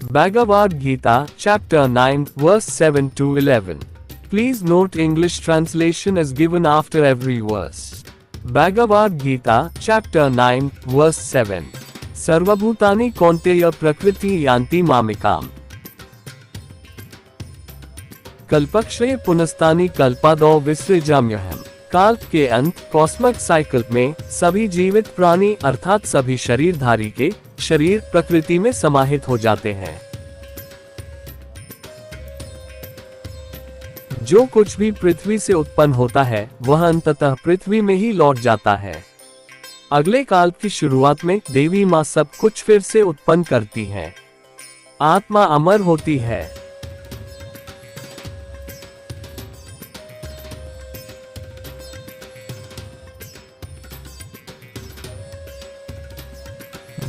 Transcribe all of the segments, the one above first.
Bhagavad Gita, Chapter 9, verse 7 to 11. Please note English translation is given after every verse. Bhagavad Gita, Chapter 9, verse 7. Sarvabhutani kaunteya prakriti yanti mamikam. कल्पक्षय पुनस्तानी कल्पादौ विसृजाम्यहम्। काल के अंत cosmic cycle में सभी जीवित प्राणी अर्थात सभी शरीरधारी के शरीर प्रकृति में समाहित हो जाते हैं। जो कुछ भी पृथ्वी से उत्पन्न होता है वह अंततः पृथ्वी में ही लौट जाता है। अगले काल की शुरुआत में देवी मां सब कुछ फिर से उत्पन्न करती हैं। आत्मा अमर होती है।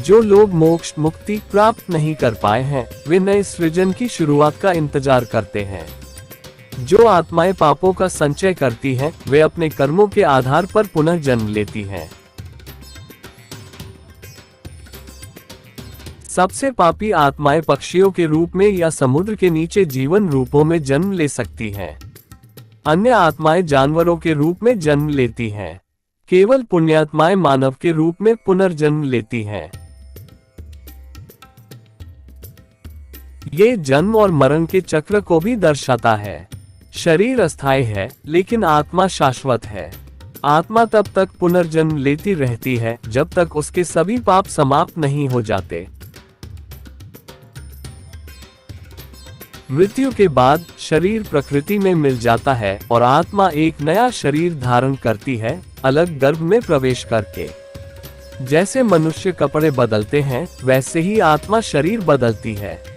जो लोग मोक्ष मुक्ति प्राप्त नहीं कर पाए हैं वे नए सृजन की शुरुआत का इंतजार करते हैं। जो आत्माएं पापों का संचय करती हैं वे अपने कर्मों के आधार पर पुनः जन्म लेती हैं। सबसे पापी आत्माएं पक्षियों के रूप में या समुद्र के नीचे जीवन रूपों में जन्म ले सकती हैं। अन्य आत्माएं जानवरों के रूप में जन्म लेती हैं। केवल पुण्यात्माएं मानव के रूप में पुनर्जन्म लेती हैं। ये जन्म और मरण के चक्र को भी दर्शाता है। शरीर अस्थायी है लेकिन आत्मा शाश्वत है। आत्मा तब तक पुनर्जन्म लेती रहती है जब तक उसके सभी पाप समाप्त नहीं हो जाते। मृत्यु के बाद शरीर प्रकृति में मिल जाता है और आत्मा एक नया शरीर धारण करती है, अलग गर्भ में प्रवेश करके। जैसे मनुष्य कपड़े बदलते हैं वैसे ही आत्मा शरीर बदलती है।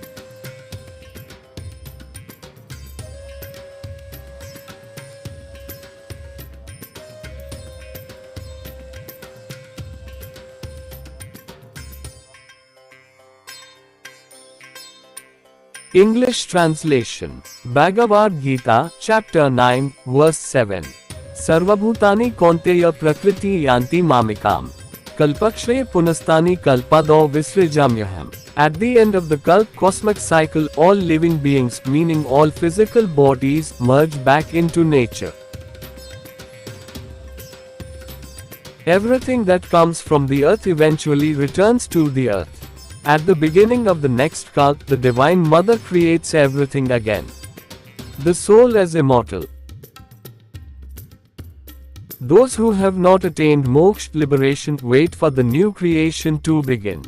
English translation. Bhagavad Gita, Chapter 9, verse 7. Sarvabhutani kaunteya prakriti yanti mamikam. Kalpakshaya punastani kalpadau visrijamyaham. At the end of the Kalp cosmic cycle, all living beings, meaning all physical bodies, merge back into nature. Everything that comes from the earth eventually returns to the earth. At the beginning of the next Kalp, the Divine Mother creates everything again. The soul is immortal. Those who have not attained moksha liberation wait for the new creation to begin.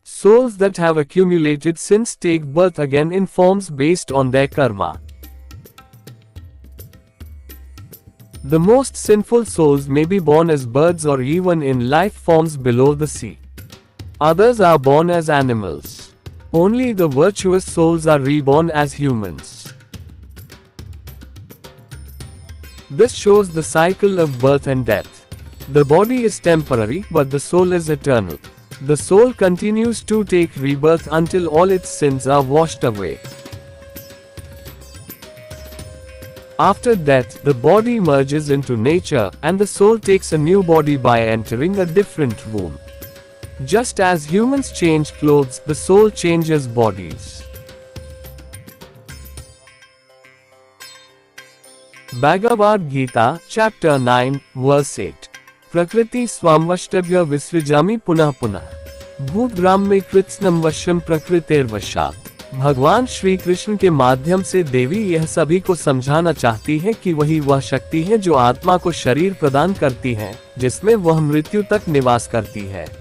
Souls that have accumulated sins take birth again in forms based on their karma. The most sinful souls may be born as birds or even in life forms below the sea. Others are born as animals. Only the virtuous souls are reborn as humans. This shows the cycle of birth and death. The body is temporary, but the soul is eternal. The soul continues to take rebirth until all its sins are washed away. After death, the body merges into nature, and the soul takes a new body by entering a different womb. Just as humans change clothes, the soul changes bodies. Bhagavad Gita, Chapter 9, verse 8. Prakriti swamvashtabhya visrijami punah punah. भूतग्राम में कृत्स्नम वश्यम प्रकृतेर वशात। भगवान श्री कृष्ण के माध्यम से देवी यह सभी को समझाना चाहती है कि वही वह शक्ति है जो आत्मा को शरीर प्रदान करती है, जिसमें वह मृत्यु तक निवास करती है।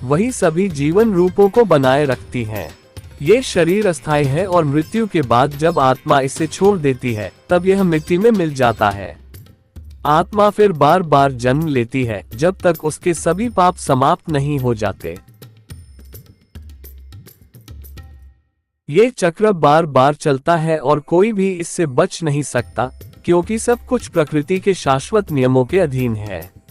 वही सभी जीवन रूपों को बनाए रखती हैं। ये शरीर अस्थायी है और मृत्यु के बाद जब आत्मा इसे छोड़ देती है तब यह मिट्टी में मिल जाता है। आत्मा फिर बार बार जन्म लेती है जब तक उसके सभी पाप समाप्त नहीं हो जाते। ये चक्र बार बार चलता है और कोई भी इससे बच नहीं सकता, क्योंकि सब कुछ प्रकृति के शाश्वत नियमों के अधीन है।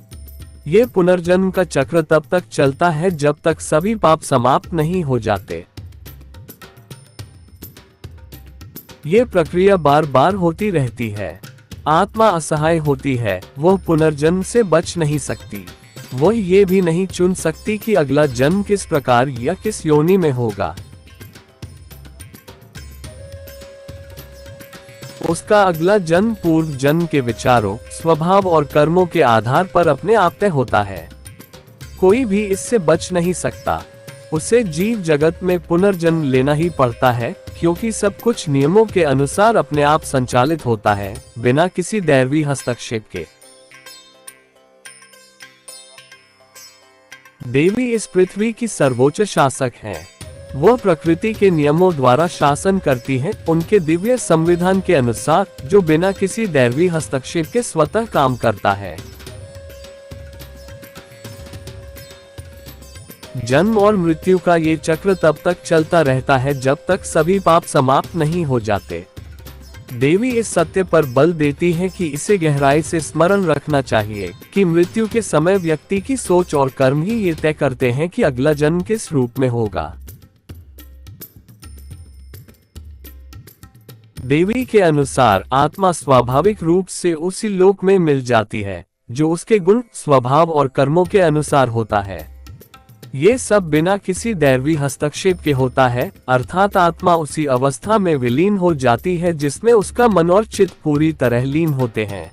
ये पुनर्जन्म का चक्र तब तक चलता है जब तक सभी पाप समाप्त नहीं हो जाते। ये प्रक्रिया बार बार होती रहती है। आत्मा असहाय होती है, वह पुनर्जन्म से बच नहीं सकती। वह ये भी नहीं चुन सकती कि अगला जन्म किस प्रकार या किस योनि में होगा। उसका अगला जन्म पूर्व जन्म के विचारों, स्वभाव और कर्मों के आधार पर अपने आप तय होता है। कोई भी इससे बच नहीं सकता। उसे जीव जगत में पुनर्जन्म लेना ही पड़ता है, क्योंकि सब कुछ नियमों के अनुसार अपने आप संचालित होता है, बिना किसी दैवी हस्तक्षेप के। देवी इस पृथ्वी की सर्वोच्च शासक हैं। वह प्रकृति के नियमों द्वारा शासन करती है, उनके दिव्य संविधान के अनुसार, जो बिना किसी दैवी हस्तक्षेप के स्वतः काम करता है। जन्म और मृत्यु का ये चक्र तब तक चलता रहता है जब तक सभी पाप समाप्त नहीं हो जाते। देवी इस सत्य पर बल देती है कि इसे गहराई से स्मरण रखना चाहिए कि मृत्यु के समय व्यक्ति की सोच और कर्म ही ये तय करते हैं कि अगला जन्म किस रूप में होगा। देवी के अनुसार आत्मा स्वाभाविक रूप से उसी लोक में मिल जाती है जो उसके गुण, स्वभाव और कर्मों के अनुसार होता है। ये सब बिना किसी दैवी हस्तक्षेप के होता है, अर्थात आत्मा उसी अवस्था में विलीन हो जाती है जिसमें उसका मन और चित्त पूरी तरह लीन होते हैं।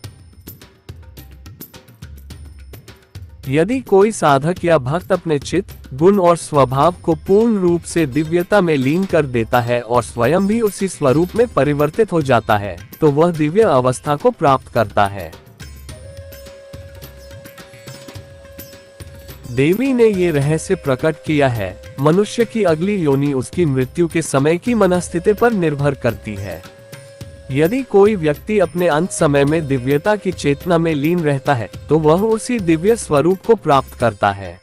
यदि कोई साधक या भक्त अपने चित्त, गुण और स्वभाव को पूर्ण रूप से दिव्यता में लीन कर देता है और स्वयं भी उसी स्वरूप में परिवर्तित हो जाता है, तो वह दिव्य अवस्था को प्राप्त करता है। देवी ने ये रहस्य प्रकट किया है। मनुष्य की अगली योनि उसकी मृत्यु के समय की मनस्थिति पर निर्भर करती है। यदि कोई व्यक्ति अपने अंत समय में दिव्यता की चेतना में लीन रहता है, तो वह उसी दिव्य स्वरूप को प्राप्त करता है।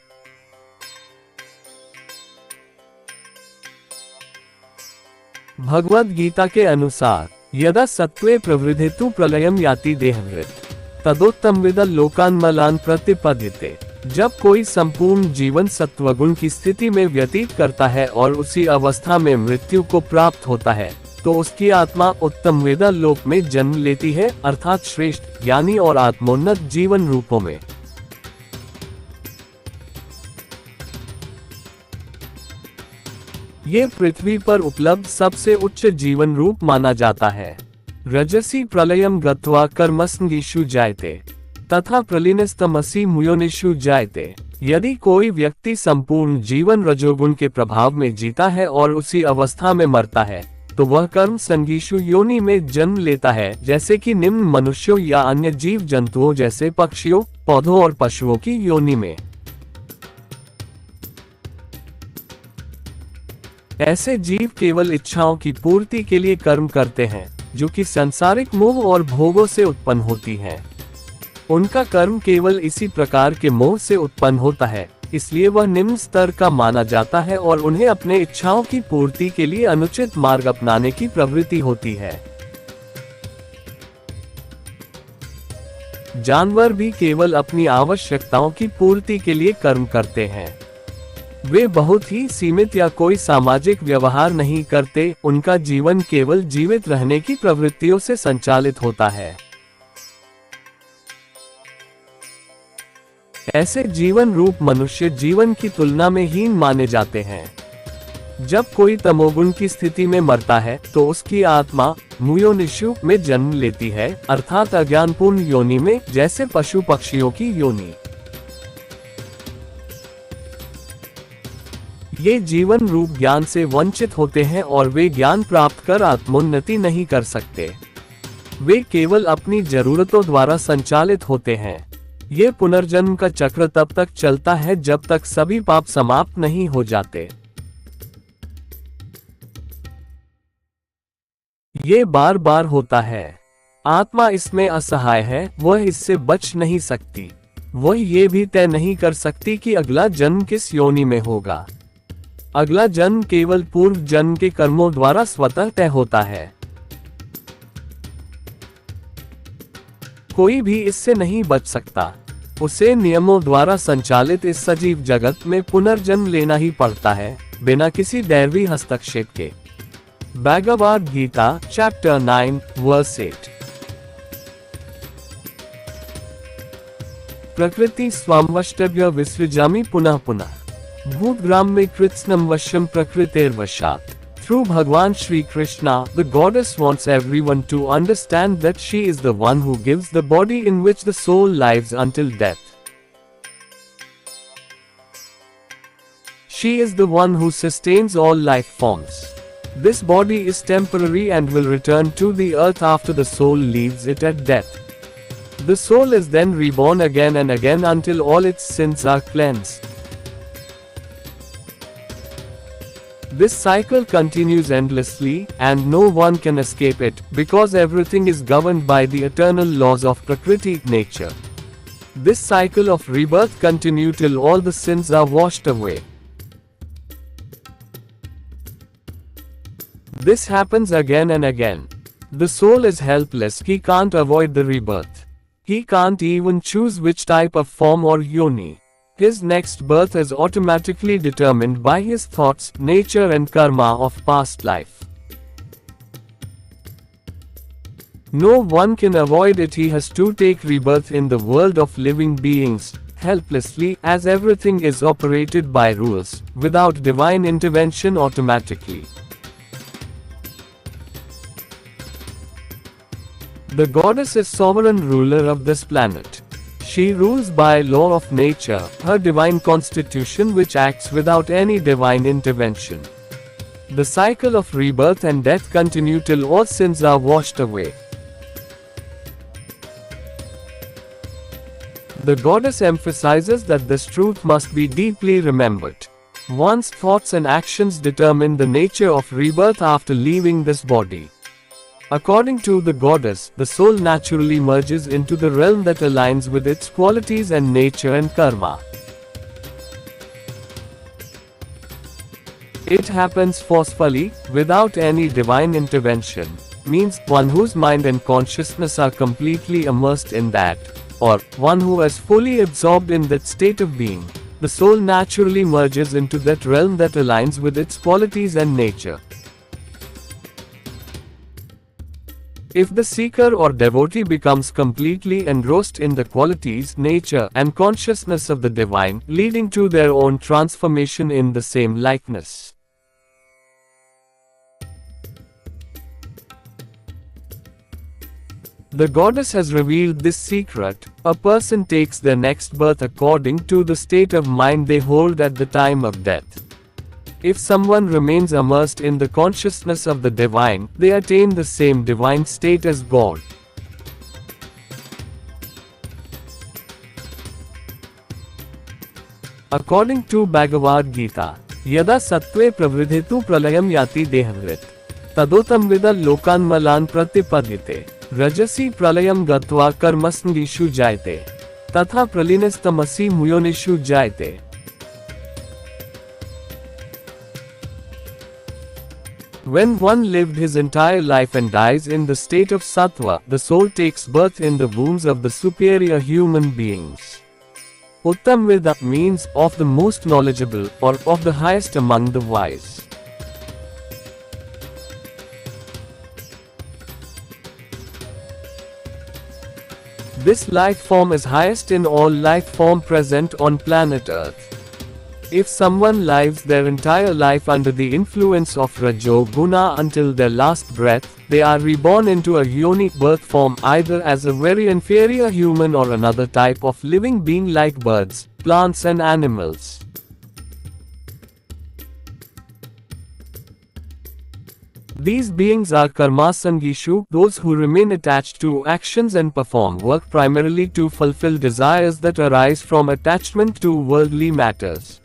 भगवद गीता के अनुसार, यदा सत्त्वे प्रवृद्धेतु प्रलयम याति देहवृत् तदोत्तमविद लोकान् मलान् प्रतिपद्यते। जब कोई संपूर्ण जीवन सत्वगुण की स्थिति में व्यतीत करता है और उसी अवस्था में मृत्यु को प्राप्त होता है, तो उसकी आत्मा उत्तम वेदा लोक में जन्म लेती है, अर्थात श्रेष्ठ, ज्ञानी और आत्मोन्नत जीवन रूपों में। ये पृथ्वी पर उपलब्ध सबसे उच्च जीवन रूप माना जाता है। रजसी प्रलयम गत्वा कर्मसंगीषु जायते तथा प्रलीनस्तमसी मुयोनिषु जायते। यदि कोई व्यक्ति संपूर्ण जीवन रजोगुण के प्रभाव में जीता है और उसी अवस्था में मरता है, तो वह कर्म संगीषु योनि में जन्म लेता है, जैसे कि निम्न मनुष्यों या अन्य जीव जंतुओं जैसे पक्षियों, पौधों और पशुओं की योनि में। ऐसे जीव केवल इच्छाओं की पूर्ति के लिए कर्म करते हैं, जो कि सांसारिक मोह और भोगों से उत्पन्न होती हैं। उनका कर्म केवल इसी प्रकार के मोह से उत्पन्न होता है, इसलिए वह निम्न स्तर का माना जाता है और उन्हें अपने इच्छाओं की पूर्ति के लिए अनुचित मार्ग अपनाने की प्रवृत्ति होती है। जानवर भी केवल अपनी आवश्यकताओं की पूर्ति के लिए कर्म करते हैं। वे बहुत ही सीमित या कोई सामाजिक व्यवहार नहीं करते, उनका जीवन केवल जीवित रहने की प्रवृत्तियों से संचालित होता है। ऐसे जीवन रूप मनुष्य जीवन की तुलना में हीन माने जाते हैं। जब कोई तमोगुण की स्थिति में मरता है, तो उसकी आत्मा मुयोनिषु में जन्म लेती है, अर्थात अज्ञानपूर्ण योनि में, जैसे पशु पक्षियों की योनि। ये जीवन रूप ज्ञान से वंचित होते हैं और वे ज्ञान प्राप्त कर आत्मोन्नति नहीं कर सकते। वे केवल अपनी जरूरतों द्वारा संचालित होते हैं। ये पुनर्जन्म का चक्र तब तक चलता है जब तक सभी पाप समाप्त नहीं हो जाते। ये बार बार होता है। आत्मा इसमें असहाय है, वह इससे बच नहीं सकती। वह ये भी तय नहीं कर सकती कि अगला जन्म किस योनि में होगा। अगला जन्म केवल पूर्व जन्म के कर्मों द्वारा स्वतः तय होता है। कोई भी इससे नहीं बच सकता। उसे नियमों द्वारा संचालित इस सजीव जगत में पुनर्जन्म लेना ही पड़ता है, बिना किसी दैवी हस्तक्षेप के। Bhagavad Gita chapter 9 verse 8। Prakriti swamvashtavya visrijami punah punah. Bhutgram me kritsnam vashyam prakriter vashat. Through Bhagwan Shri Krishna, the goddess wants everyone to understand that she is the one who gives the body in which the soul lives until death. She is the one who sustains all life forms. This body is temporary and will return to the earth after the soul leaves it at death. The soul is then reborn again and again until all its sins are cleansed. This cycle continues endlessly, and no one can escape it, because everything is governed by the eternal laws of Prakriti, nature. This cycle of rebirth continues till all the sins are washed away. This happens again and again. The soul is helpless, he can't avoid the rebirth. He can't even choose which type of form or yoni. His next birth is automatically determined by his thoughts, nature and karma of past life. No one can avoid it, he has to take rebirth in the world of living beings, helplessly, as everything is operated by rules, without divine intervention automatically. The goddess is sovereign ruler of this planet. She rules by law of nature, her divine constitution which acts without any divine intervention. The cycle of rebirth and death continue till all sins are washed away. The goddess emphasizes that this truth must be deeply remembered. One's thoughts and actions determine the nature of rebirth after leaving this body. According to the goddess, the soul naturally merges into the realm that aligns with its qualities and nature and karma. It happens forcefully, without any divine intervention, means one whose mind and consciousness are completely immersed in that, or one who is fully absorbed in that state of being. The soul naturally merges into that realm that aligns with its qualities and nature. If the seeker or devotee becomes completely engrossed in the qualities, nature, and consciousness of the divine, leading to their own transformation in the same likeness. The goddess has revealed this secret. A person takes their next birth according to the state of mind they hold at the time of death. If someone remains immersed in the consciousness of the divine, they attain the same divine state as God. According to Bhagavad Gita, Yada sattve pravridhetu pralayam yati dehvrit. Tadotam vida lokan malan pratipadite. Rajasi pralayam gatva karmasngishu jayate. Tatha pralinestamasi muyonishu jayate. When one lived his entire life and dies in the state of sattva, the soul takes birth in the wombs of the superior human beings. Uttamvida means of the most knowledgeable, or of the highest among the wise. This life form is highest in all life form present on planet Earth. If someone lives their entire life under the influence of Rajo Guna until their last breath, they are reborn into a yoni birth form either as a very inferior human or another type of living being like birds, plants and animals. These beings are karmasangishu, those who remain attached to actions and perform work primarily to fulfill desires that arise from attachment to worldly matters.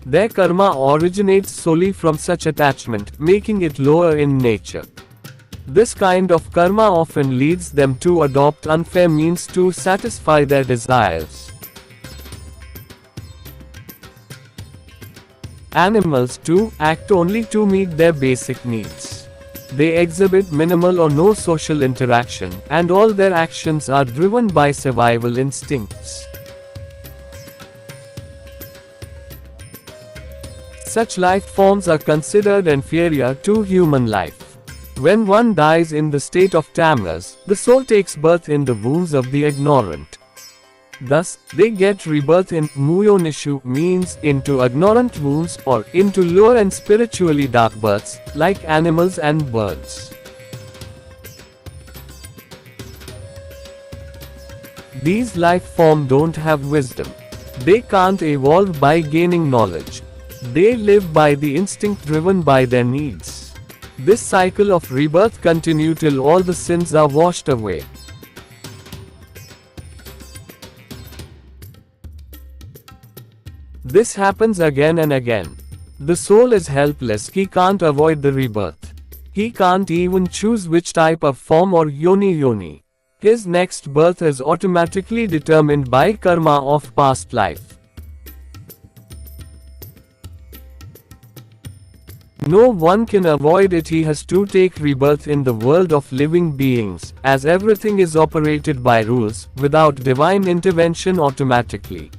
Their karma originates solely from such attachment, making it lower in nature. This kind of karma often leads them to adopt unfair means to satisfy their desires. Animals, too, act only to meet their basic needs. They exhibit minimal or no social interaction, and all their actions are driven by survival instincts. Such life forms are considered inferior to human life. When one dies in the state of tamas, the soul takes birth in the wombs of the ignorant. Thus, they get rebirth in Muyonishu, means into ignorant wombs, or into lower and spiritually dark births, like animals and birds. These life forms don't have wisdom. They can't evolve by gaining knowledge. They live by the instinct driven by their needs. This cycle of rebirth continues till all the sins are washed away. This happens again and again. The soul is helpless, he can't avoid the rebirth. He can't even choose which type of form or yoni. His next birth is automatically determined by karma of past life. No one can avoid it, he has to take rebirth in the world of living beings, as everything is operated by rules, without divine intervention automatically.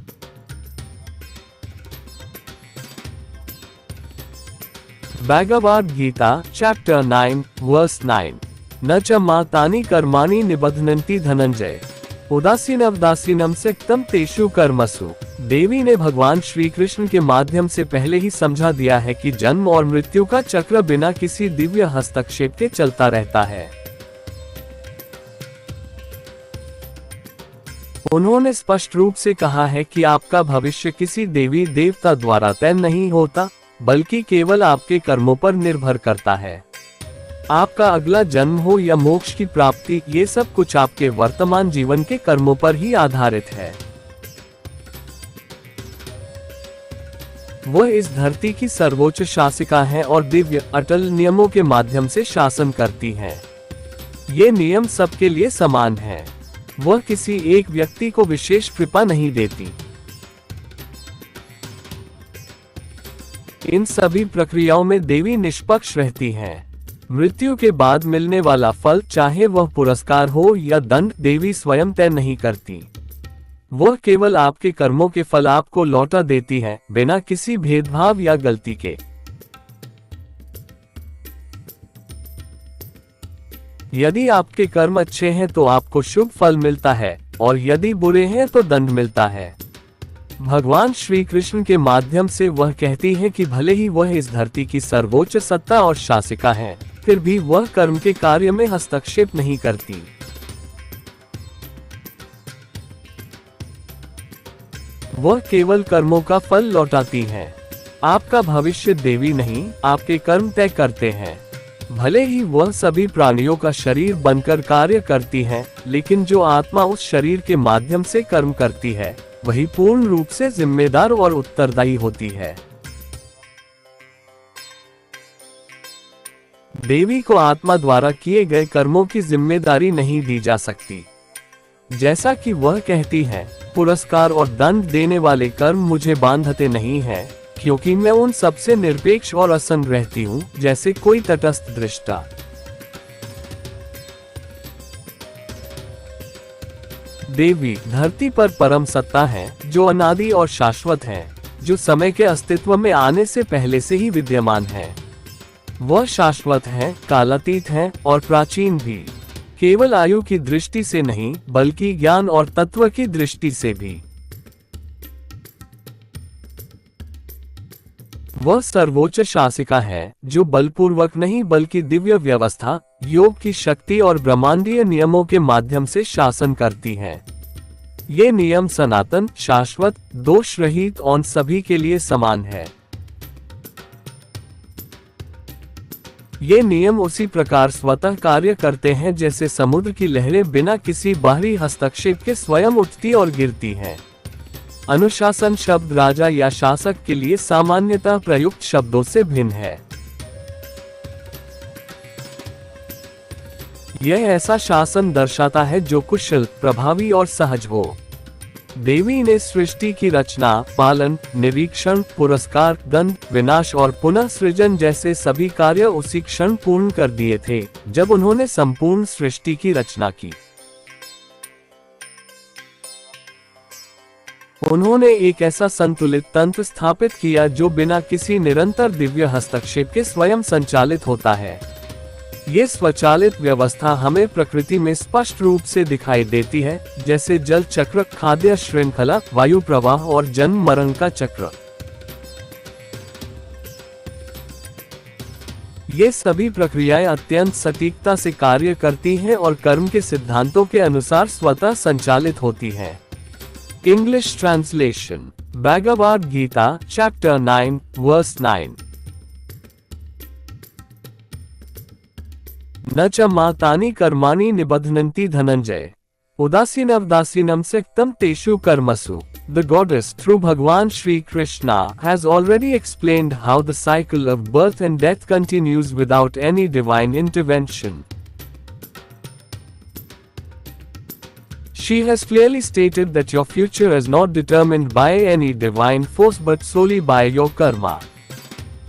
Bhagavad Gita, Chapter 9, Verse 9. न च मातानि कर्माणि निबध्नन्ति धनंजय उदासीनवदासीनम सक्तम तेषु कर्मसु। देवी ने भगवान श्री कृष्ण के माध्यम से पहले ही समझा दिया है कि जन्म और मृत्यु का चक्र बिना किसी दिव्य हस्तक्षेप के चलता रहता है। उन्होंने स्पष्ट रूप से कहा है कि आपका भविष्य किसी देवी देवता द्वारा तय नहीं होता, बल्कि केवल आपके कर्मों पर निर्भर करता है। आपका अगला जन्म हो या मोक्ष की प्राप्ति, ये सब कुछ आपके वर्तमान जीवन के कर्मों पर ही आधारित है। वह इस धरती की सर्वोच्च शासिका है और दिव्य अटल नियमों के माध्यम से शासन करती है। ये नियम सबके लिए समान है। वह किसी एक व्यक्ति को विशेष कृपा नहीं देती। इन सभी प्रक्रियाओं में देवी निष्पक्ष रहती हैं। मृत्यु के बाद मिलने वाला फल, चाहे वह पुरस्कार हो या दंड, देवी स्वयं तय नहीं करती। वह केवल आपके कर्मों के फल आपको लौटा देती है, बिना किसी भेदभाव या गलती के। यदि आपके कर्म अच्छे हैं तो आपको शुभ फल मिलता है, और यदि बुरे हैं तो दंड मिलता है। भगवान श्री कृष्ण के माध्यम से वह कहती है कि भले ही वह इस धरती की सर्वोच्च सत्ता और शासिका है, फिर भी वह कर्म के कार्य में हस्तक्षेप नहीं करती। वह केवल कर्मों का फल लौटाती है। आपका भविष्य देवी नहीं, आपके कर्म तय करते हैं। भले ही वह सभी प्राणियों का शरीर बनकर कार्य करती है, लेकिन जो आत्मा उस शरीर के माध्यम से कर्म करती है, वही पूर्ण रूप से जिम्मेदार और उत्तरदायी होती है। देवी को आत्मा द्वारा किए गए कर्मों की जिम्मेदारी नहीं दी जा सकती। जैसा कि वह कहती है, पुरस्कार और दंड देने वाले कर्म मुझे बांधते नहीं हैं, क्योंकि मैं उन सबसे निरपेक्ष और असंग रहती हूँ, जैसे कोई तटस्थ दृष्टा। देवी धरती पर परम सत्ता है, जो अनादि और शाश्वत है, जो समय के अस्तित्व में आने से पहले से ही विद्यमान है। वह शाश्वत है, कालातीत है और प्राचीन भी। केवल आयु की दृष्टि से नहीं, बल्कि ज्ञान और तत्व की दृष्टि से भी। वह सर्वोच्च शासिका है, जो बलपूर्वक नहीं बल्कि दिव्य व्यवस्था, योग की शक्ति और ब्रह्मांडीय नियमों के माध्यम से शासन करती है। ये नियम सनातन, शाश्वत, दोष रहित और सभी के लिए समान है। ये नियम उसी प्रकार स्वतः कार्य करते हैं जैसे समुद्र की लहरें बिना किसी बाहरी हस्तक्षेप के स्वयं उठती और गिरती हैं। अनुशासन शब्द राजा या शासक के लिए सामान्यतः प्रयुक्त शब्दों से भिन्न है। यह ऐसा शासन दर्शाता है जो कुशल, प्रभावी और सहज हो। देवी ने सृष्टि की रचना, पालन, निरीक्षण, पुरस्कार, दंड, विनाश और पुनः सृजन जैसे सभी कार्य उसी क्षण पूर्ण कर दिए थे, जब उन्होंने संपूर्ण सृष्टि की रचना की। उन्होंने एक ऐसा संतुलित तंत्र स्थापित किया जो बिना किसी निरंतर दिव्य हस्तक्षेप के स्वयं संचालित होता है। ये स्वचालित व्यवस्था हमें प्रकृति में स्पष्ट रूप से दिखाई देती है, जैसे जल चक्र, खाद्य श्रृंखला, वायु प्रवाह और जन्म मरण का चक्र। ये सभी प्रक्रियाएं अत्यंत सटीकता से कार्य करती हैं और कर्म के सिद्धांतों के अनुसार स्वतः संचालित होती हैं। English translation. Bhagavad Gita chapter 9 verse 9। न च मातानि कर्माणि निबध्नन्ति धनंजय उदासीनवदासीनं सक्तं तेषु कर्मसु। The goddess, through Bhagwan Shri Krishna, has already explained how the cycle of birth and death continues without any divine intervention. She has clearly stated that your future is not determined by any divine force but solely by your karma.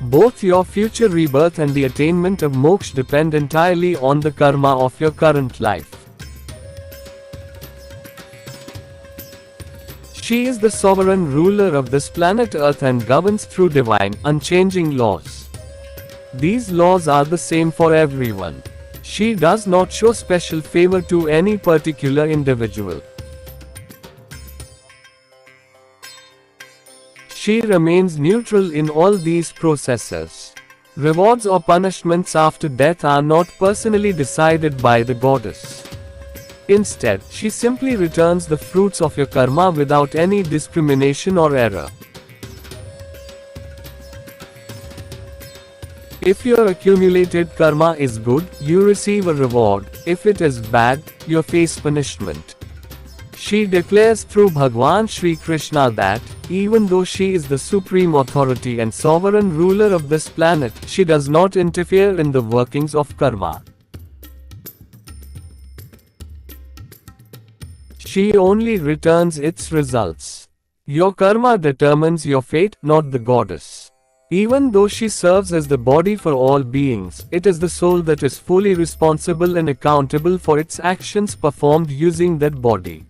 Both your future rebirth and the attainment of moksha depend entirely on the karma of your current life. She is the sovereign ruler of this planet Earth and governs through divine, unchanging laws. These laws are the same for everyone. She does not show special favor to any particular individual. She remains neutral in all these processes. Rewards or punishments after death are not personally decided by the goddess. Instead, she simply returns the fruits of your karma without any discrimination or error. If your accumulated karma is good, you receive a reward. If it is bad, you face punishment. She declares through Bhagwan Shri Krishna that, even though she is the supreme authority and sovereign ruler of this planet, she does not interfere in the workings of karma. She only returns its results. Your karma determines your fate, not the goddess. Even though she serves as the body for all beings, it is the soul that is fully responsible and accountable for its actions performed using that body.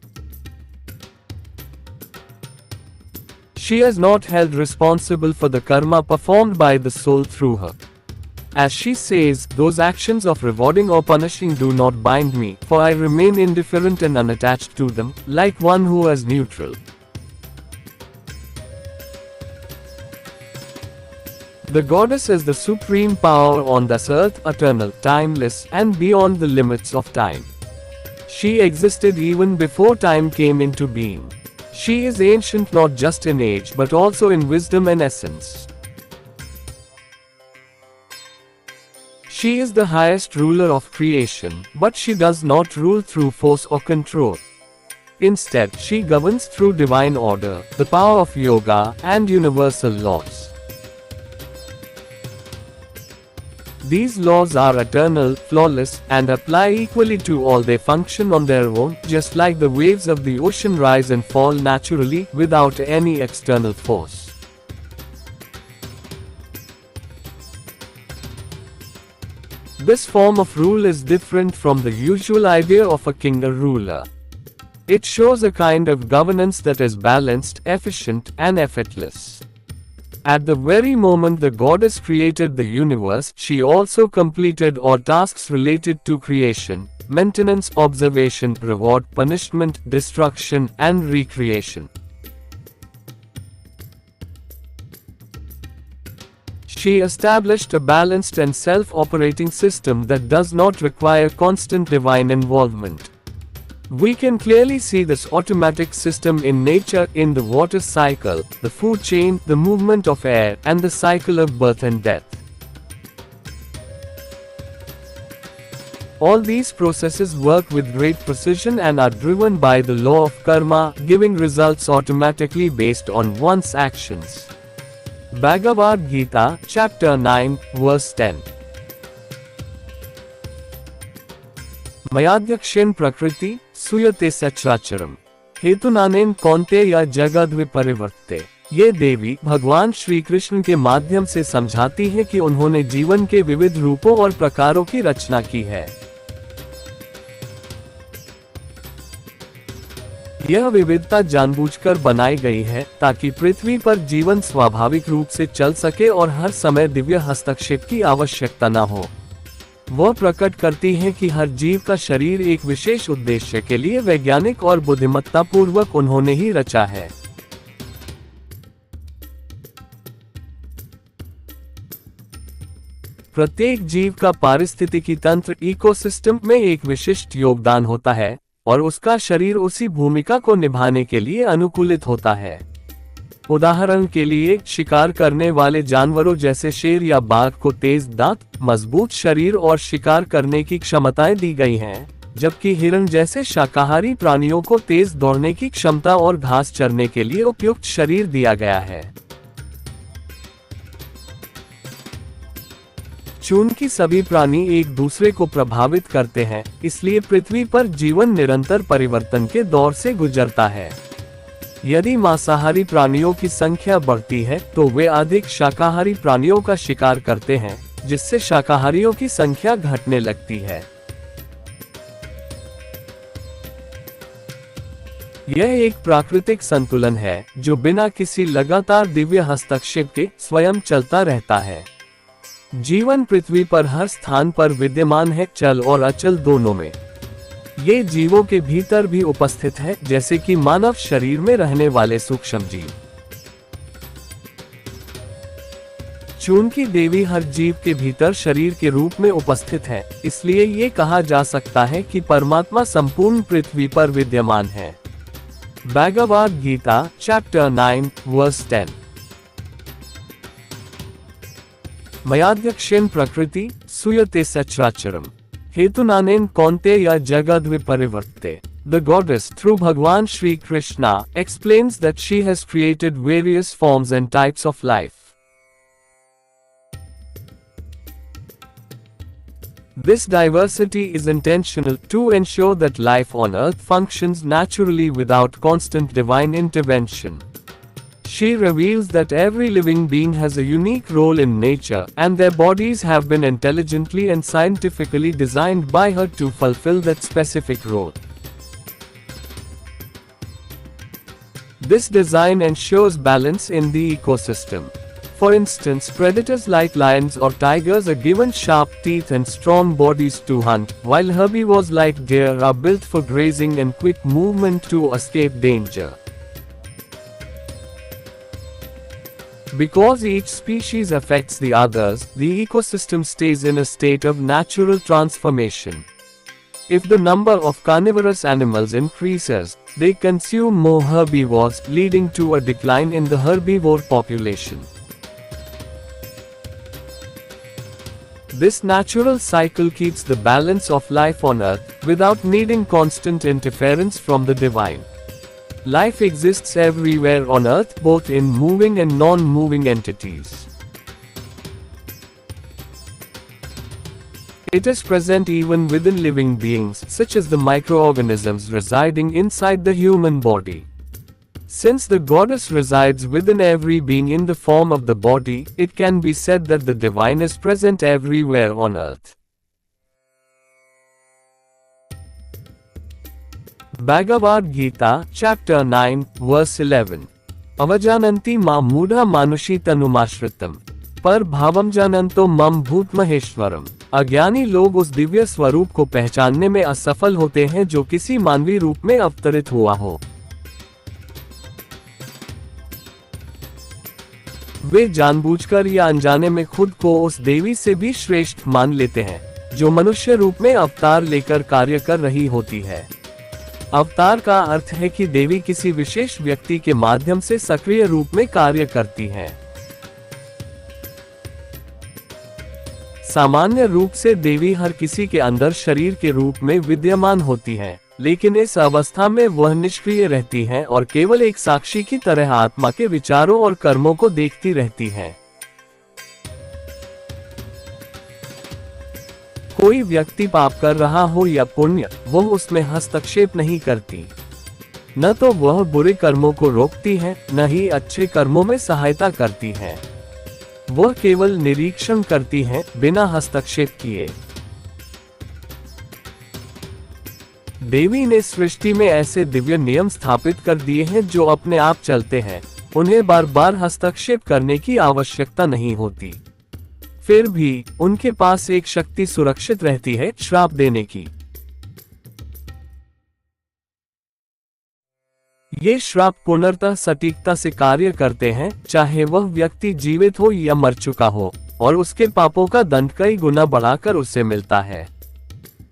She is not held responsible for the karma performed by the soul through her. As she says, those actions of rewarding or punishing do not bind me, for I remain indifferent and unattached to them, like one who is neutral. The goddess is the supreme power on this earth, eternal, timeless, and beyond the limits of time. She existed even before time came into being. She is ancient not just in age but also in wisdom and essence. She is the highest ruler of creation, but she does not rule through force or control. Instead, she governs through divine order, the power of yoga, and universal laws. These laws are eternal, flawless, and apply equally to all. They function on their own, just like the waves of the ocean rise and fall naturally, without any external force. This form of rule is different from the usual idea of a king or ruler. It shows a kind of governance that is balanced, efficient, and effortless. At the very moment the goddess created the universe, she also completed all tasks related to creation, maintenance, observation, reward, punishment, destruction, and recreation. She established a balanced and self-operating system that does not require constant divine involvement. We can clearly see this automatic system in nature, in the water cycle, the food chain, the movement of air, and the cycle of birth and death. All these processes work with great precision and are driven by the law of karma, giving results automatically based on one's actions. Bhagavad Gita, chapter 9, verse 10. Mayadyakshen prakriti, suyate sachacharam. हेतुनानेन कौन्तेय जगद्विपरिवर्ते। ये देवी भगवान श्री कृष्ण के माध्यम से समझाती है कि उन्होंने जीवन के विविध रूपों और प्रकारों की रचना की है। यह विविधता जानबूझकर बनाई गई है ताकि पृथ्वी पर जीवन स्वाभाविक रूप से चल सके और हर समय दिव्य हस्तक्षेप की आवश्यकता न हो। वह प्रकट करती है कि हर जीव का शरीर एक विशेष उद्देश्य के लिए वैज्ञानिक और बुद्धिमत्तापूर्वक उन्होंने ही रचा है। प्रत्येक जीव का पारिस्थितिकी तंत्र इकोसिस्टम में एक विशिष्ट योगदान होता है और उसका शरीर उसी भूमिका को निभाने के लिए अनुकूलित होता है। उदाहरण के लिए शिकार करने वाले जानवरों जैसे शेर या बाघ को तेज दांत, मजबूत शरीर और शिकार करने की क्षमताएं दी गई हैं, जबकि हिरण जैसे शाकाहारी प्राणियों को तेज दौड़ने की क्षमता और घास चरने के लिए उपयुक्त शरीर दिया गया है। चूंकि सभी प्राणी एक दूसरे को प्रभावित करते हैं, इसलिए पृथ्वी पर जीवन निरंतर परिवर्तन के दौर से गुजरता है। यदि मांसाहारी प्राणियों की संख्या बढ़ती है तो वे अधिक शाकाहारी प्राणियों का शिकार करते हैं, जिससे शाकाहारियों की संख्या घटने लगती है। यह एक प्राकृतिक संतुलन है जो बिना किसी लगातार दिव्य हस्तक्षेप के स्वयं चलता रहता है। जीवन पृथ्वी पर हर स्थान पर विद्यमान है, चल और अचल दोनों में। ये जीवों के भीतर भी उपस्थित है, जैसे कि मानव शरीर में रहने वाले सूक्ष्म जीव। चूंकि देवी हर जीव के भीतर शरीर के रूप में उपस्थित है, इसलिए ये कहा जा सकता है कि परमात्मा संपूर्ण पृथ्वी पर विद्यमान है। Bhagavad Gita chapter 9 verse 10। मयाध्यक्षेन प्रकृति सूयते सचराचरम हेतुनानेन कौन्तेय जगद्विपरिवर्ते। The goddess, through Bhagwan Shri Krishna, explains that she has created various forms and types of life. This diversity is intentional to ensure that life on earth functions naturally without constant divine intervention. She reveals that every living being has a unique role in nature, and their bodies have been intelligently and scientifically designed by her to fulfill that specific role. This design ensures balance in the ecosystem. For instance, predators like lions or tigers are given sharp teeth and strong bodies to hunt, while herbivores like deer are built for grazing and quick movement to escape danger. Because each species affects the others, the ecosystem stays in a state of natural transformation. If the number of carnivorous animals increases, they consume more herbivores, leading to a decline in the herbivore population. This natural cycle keeps the balance of life on Earth, without needing constant interference from the divine. Life exists everywhere on Earth, both in moving and non-moving entities. It is present even within living beings, such as the microorganisms residing inside the human body. Since the goddess resides within every being in the form of the body, it can be said that the divine is present everywhere on Earth. Bhagavad Gita, chapter 9, verse 11. Avajananti ma mudha manushi tanumashritam पर भावम जानंतो मम भूत महेश्वरम। अज्ञानी लोग उस दिव्य स्वरूप को पहचानने में असफल होते हैं जो किसी मानवीय रूप में अवतरित हुआ हो। वे जानबूझकर या अनजाने में खुद को उस देवी से भी श्रेष्ठ मान लेते हैं, जो मनुष्य रूप में अवतार लेकर कार्य कर रही होती है। अवतार का अर्थ है कि देवी किसी विशेष व्यक्ति के माध्यम से सक्रिय रूप में कार्य करती है। सामान्य रूप से देवी हर किसी के अंदर शरीर के रूप में विद्यमान होती है, लेकिन इस अवस्था में वह निष्क्रिय रहती है और केवल एक साक्षी की तरह आत्मा के विचारों और कर्मों को देखती रहती है। कोई व्यक्ति पाप कर रहा हो या पुण्य, वह उसमें हस्तक्षेप नहीं करती। न तो वह बुरे कर्मों को रोकती है, न ही अच्छे कर्मों में सहायता करती है। वह केवल निरीक्षण करती है, बिना हस्तक्षेप किए। देवी ने सृष्टि में ऐसे दिव्य नियम स्थापित कर दिए हैं जो अपने आप चलते हैं, उन्हें बार बार हस्तक्षेप करने की आवश्यकता नहीं होती। फिर भी उनके पास एक शक्ति सुरक्षित रहती है श्राप देने की। ये श्राप पूर्णतः सटीकता से कार्य करते हैं, चाहे वह व्यक्ति जीवित हो या मर चुका हो, और उसके पापों का दंड कई गुना बढ़ाकर उसे मिलता है।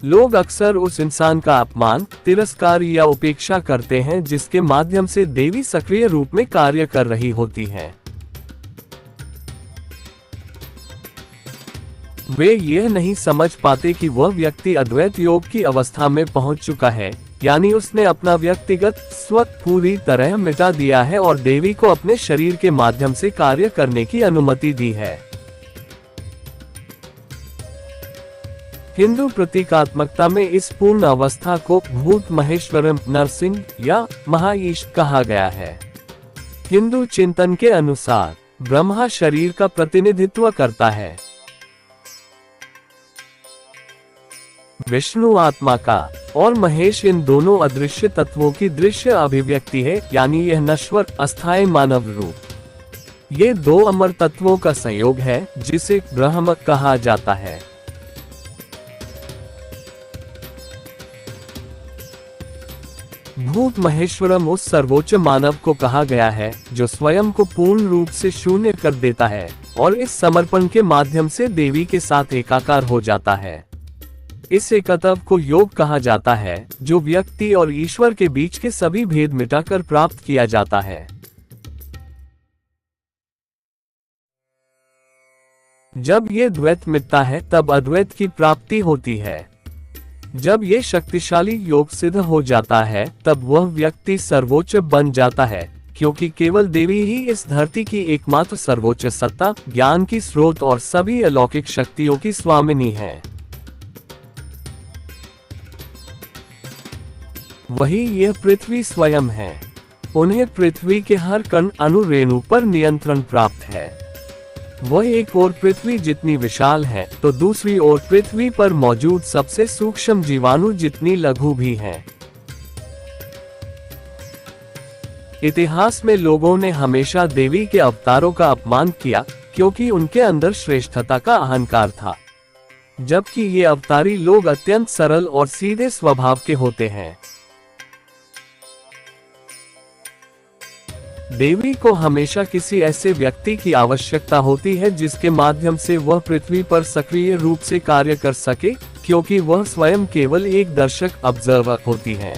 लोग अक्सर उस इंसान का अपमान, तिरस्कार या उपेक्षा करते हैं जिसके माध्यम से देवी सक्रिय रूप में कार्य कर रही होती है। वे यह नहीं समझ पाते कि वह व्यक्ति अद्वैत योग की अवस्था में पहुंच चुका है, यानी उसने अपना व्यक्तिगत स्वत पूरी तरह मिटा दिया है और देवी को अपने शरीर के माध्यम से कार्य करने की अनुमति दी है। हिंदू प्रतीकात्मकता में इस पूर्ण अवस्था को भूत महेश्वरम, नरसिंह या महाईश कहा गया है। हिंदू चिंतन के अनुसार ब्रह्मा शरीर का प्रतिनिधित्व करता है, विष्णु आत्मा का, और महेश इन दोनों अदृश्य तत्वों की दृश्य अभिव्यक्ति है, यानी यह नश्वर अस्थायी मानव रूप। ये दो अमर तत्वों का संयोग है जिसे ब्रह्म कहा जाता है। भूत महेश्वरम उस सर्वोच्च मानव को कहा गया है जो स्वयं को पूर्ण रूप से शून्य कर देता है और इस समर्पण के माध्यम से देवी के साथ एकाकार हो जाता है। इस एकत्व को योग कहा जाता है, जो व्यक्ति और ईश्वर के बीच के सभी भेद मिटाकर प्राप्त किया जाता है। जब ये द्वैत मिटता है तब अद्वैत की प्राप्ति होती है। जब ये शक्तिशाली योग सिद्ध हो जाता है तब वह व्यक्ति सर्वोच्च बन जाता है, क्योंकि केवल देवी ही इस धरती की एकमात्र सर्वोच्च सत्ता, ज्ञान की स्रोत और सभी अलौकिक शक्तियों की स्वामिनी है। वही यह पृथ्वी स्वयं है। उन्हें पृथ्वी के हर कण अणु रेणु पर नियंत्रण प्राप्त है। वह एक ओर पृथ्वी जितनी विशाल है तो दूसरी ओर पृथ्वी पर मौजूद सबसे सूक्ष्म जीवाणु जितनी लघु भी हैं। इतिहास में लोगों ने हमेशा देवी के अवतारों का अपमान किया, क्योंकि उनके अंदर श्रेष्ठता का अहंकार था, जबकि ये अवतारी लोग अत्यंत सरल और सीधे स्वभाव के होते हैं। देवी को हमेशा किसी ऐसे व्यक्ति की आवश्यकता होती है जिसके माध्यम से वह पृथ्वी पर सक्रिय रूप से कार्य कर सके, क्योंकि वह स्वयं केवल एक दर्शक ऑब्जर्वर होती है।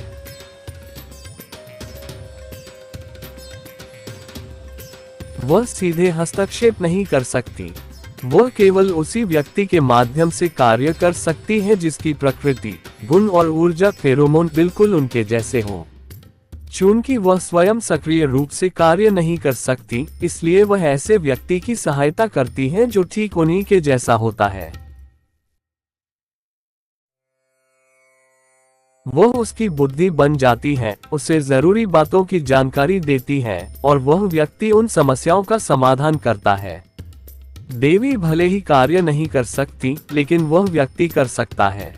वह सीधे हस्तक्षेप नहीं कर सकती। वह केवल उसी व्यक्ति के माध्यम से कार्य कर सकती है जिसकी प्रकृति, गुण और ऊर्जा, फेरोमोन बिल्कुल उनके जैसे हों। चूंकि वह स्वयं सक्रिय रूप से कार्य नहीं कर सकती, इसलिए वह ऐसे व्यक्ति की सहायता करती है जो ठीक उन्हीं के जैसा होता है। वह उसकी बुद्धि बन जाती है, उसे जरूरी बातों की जानकारी देती है और वह व्यक्ति उन समस्याओं का समाधान करता है। देवी भले ही कार्य नहीं कर सकती, लेकिन वह व्यक्ति कर सकता है।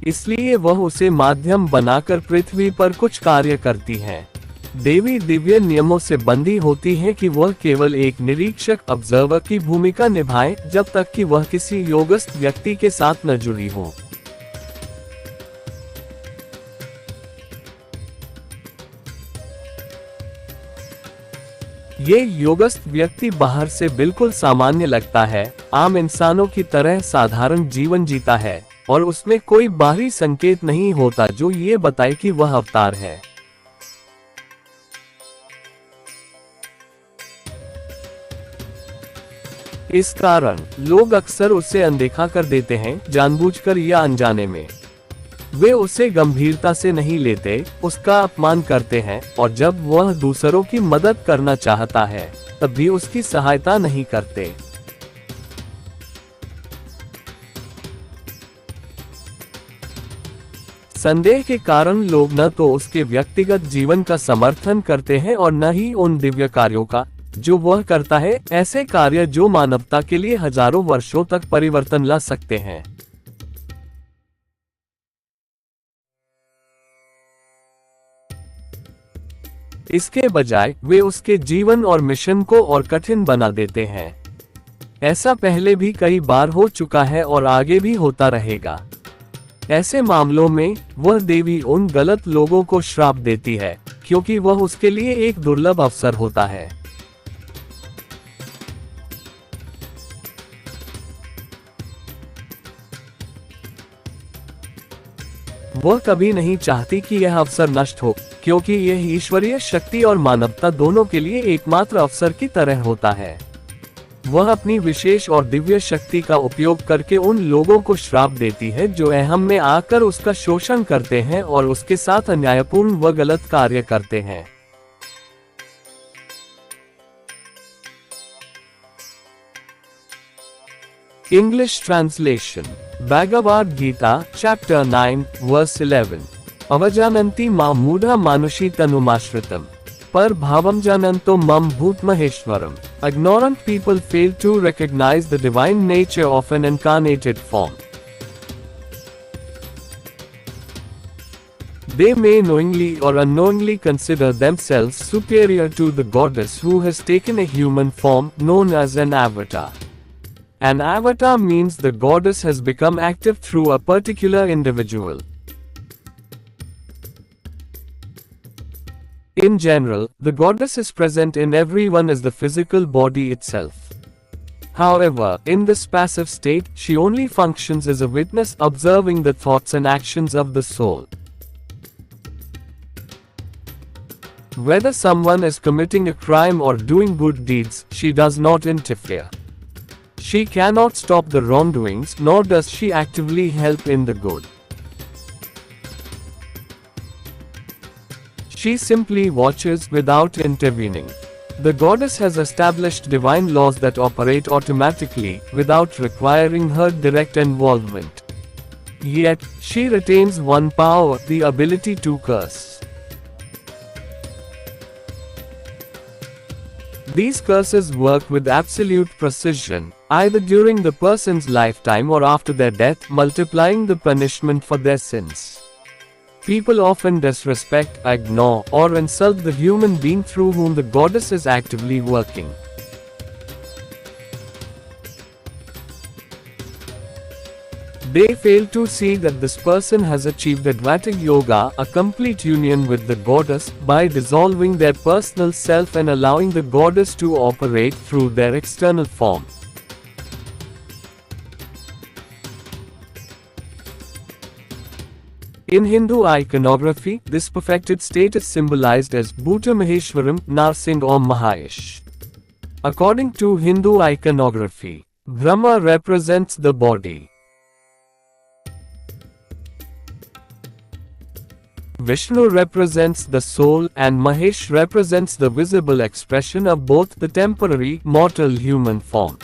इसलिए वह उसे माध्यम बनाकर पृथ्वी पर कुछ कार्य करती है। देवी दिव्य नियमों से बंधी होती है कि वह केवल एक निरीक्षक ऑब्जर्वर की भूमिका निभाए, जब तक कि वह किसी योगस्थ व्यक्ति के साथ न जुड़ी हो। ये योगस्थ व्यक्ति बाहर से बिल्कुल सामान्य लगता है, आम इंसानों की तरह साधारण जीवन जीता है और उसमें कोई बाहरी संकेत नहीं होता जो ये बताए कि वह अवतार है। इस कारण लोग अक्सर उसे अनदेखा कर देते हैं, जानबूझकर या अनजाने में। वे उसे गंभीरता से नहीं लेते, उसका अपमान करते हैं और जब वह दूसरों की मदद करना चाहता है तब भी उसकी सहायता नहीं करते। संदेह के कारण लोग न तो उसके व्यक्तिगत जीवन का समर्थन करते हैं और न ही उन दिव्य कार्यों का जो वह करता है, ऐसे कार्य जो मानवता के लिए हजारों वर्षों तक परिवर्तन ला सकते हैं। इसके बजाय वे उसके जीवन और मिशन को और कठिन बना देते हैं। ऐसा पहले भी कई बार हो चुका है और आगे भी होता रहेगा। ऐसे मामलों में वह देवी उन गलत लोगों को श्राप देती है, क्योंकि वह उसके लिए एक दुर्लभ अवसर होता है। वह कभी नहीं चाहती कि यह अवसर नष्ट हो, क्योंकि यह ईश्वरीय शक्ति और मानवता दोनों के लिए एकमात्र अवसर की तरह होता है। वह अपनी विशेष और दिव्य शक्ति का उपयोग करके उन लोगों को श्राप देती है जो अहम में आकर उसका शोषण करते हैं और उसके साथ अन्यायपूर्ण व गलत कार्य करते हैं। English translation. Bhagavad Gita, Chapter 9, Verse 11. Avajananti ma mudha manushi tanumashritam. Par bhavam jananto mam bhut maheshwaram. Ignorant people fail to recognize the divine nature of an incarnated form. They may knowingly or unknowingly consider themselves superior to the goddess who has taken a human form known as an avatar. An avatar means the goddess has become active through a particular individual. In general, the goddess is present in everyone as the physical body itself. However, in this passive state, she only functions as a witness observing the thoughts and actions of the soul. Whether someone is committing a crime or doing good deeds, she does not interfere. She cannot stop the wrongdoings, nor does she actively help in the good. She simply watches without intervening. The goddess has established divine laws that operate automatically, without requiring her direct involvement. Yet, she retains one power, the ability to curse. These curses work with absolute precision, either during the person's lifetime or after their death, multiplying the punishment for their sins. People often disrespect, ignore, or insult the human being through whom the goddess is actively working. They fail to see that this person has achieved Advaitic Yoga, a complete union with the goddess, by dissolving their personal self and allowing the goddess to operate through their external form. In Hindu iconography, this perfected state is symbolized as Bhuta Maheshwaram, Narsingh or Mahesh. According to Hindu iconography, Brahma represents the body. Vishnu represents the soul, and Mahesh represents the visible expression of both the temporary, mortal human form.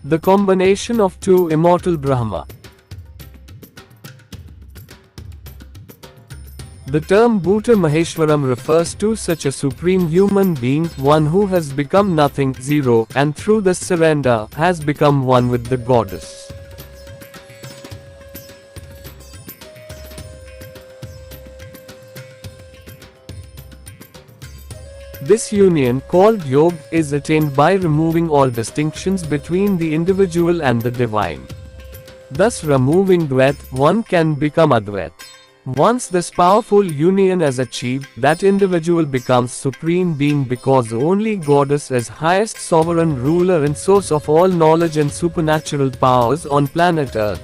The combination of two immortal Brahma. The term Bhuta Maheshwaram refers to such a supreme human being, one who has become nothing, zero, and through this surrender, has become one with the goddess. This union, called Yoga, is attained by removing all distinctions between the individual and the divine. Thus, removing Dvait, one can become Advait. Once this powerful union is achieved, that individual becomes supreme being, because only goddess is highest sovereign ruler and source of all knowledge and supernatural powers on planet Earth.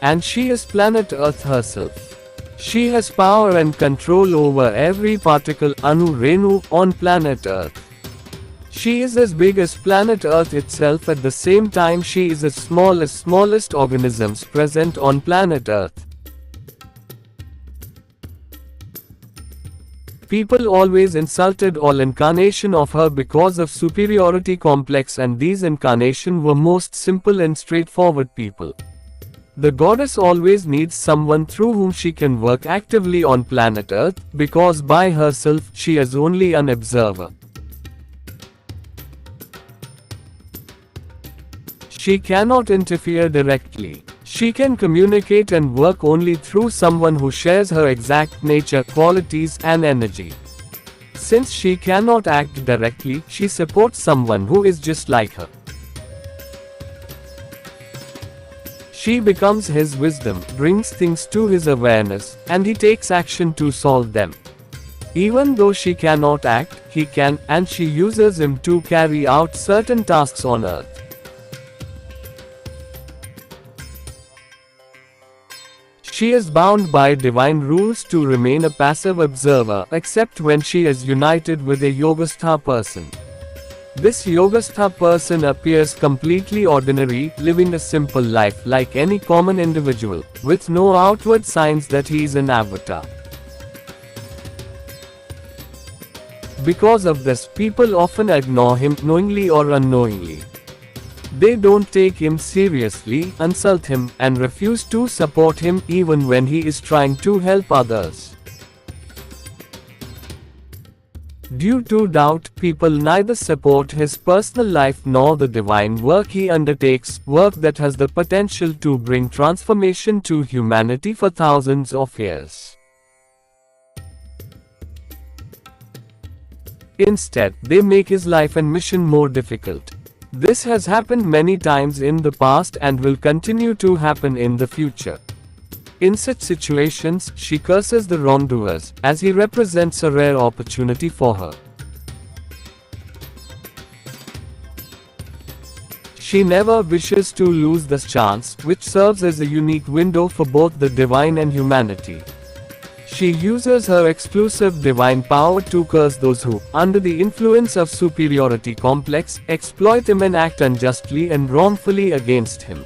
And she is planet Earth herself. She has power and control over every particle, Anu Renu, on planet Earth. She is as big as planet Earth itself. At the same time, she is as small as smallest organisms present on planet Earth. People always insulted all incarnation of her because of superiority complex, and these incarnation were most simple and straightforward people. The goddess always needs someone through whom she can work actively on planet Earth, because by herself she is only an observer. She cannot interfere directly. She can communicate and work only through someone who shares her exact nature, qualities, and energy. Since she cannot act directly, she supports someone who is just like her. She becomes his wisdom, brings things to his awareness, and he takes action to solve them. Even though she cannot act, he can, and she uses him to carry out certain tasks on earth. She is bound by divine rules to remain a passive observer, except when she is united with a Yogastha person. This Yogastha person appears completely ordinary, living a simple life like any common individual, with no outward signs that he is an avatar. Because of this, people often ignore him, knowingly or unknowingly. They don't take him seriously, insult him, and refuse to support him even when he is trying to help others. Due to doubt, people neither support his personal life nor the divine work he undertakes, work that has the potential to bring transformation to humanity for thousands of years. Instead, they make his life and mission more difficult. This has happened many times in the past and will continue to happen in the future. In such situations, she curses the wrongdoers, as he represents a rare opportunity for her. She never wishes to lose this chance, which serves as a unique window for both the divine and humanity. She uses her exclusive divine power to curse those who, under the influence of superiority complex, exploit him and act unjustly and wrongfully against him.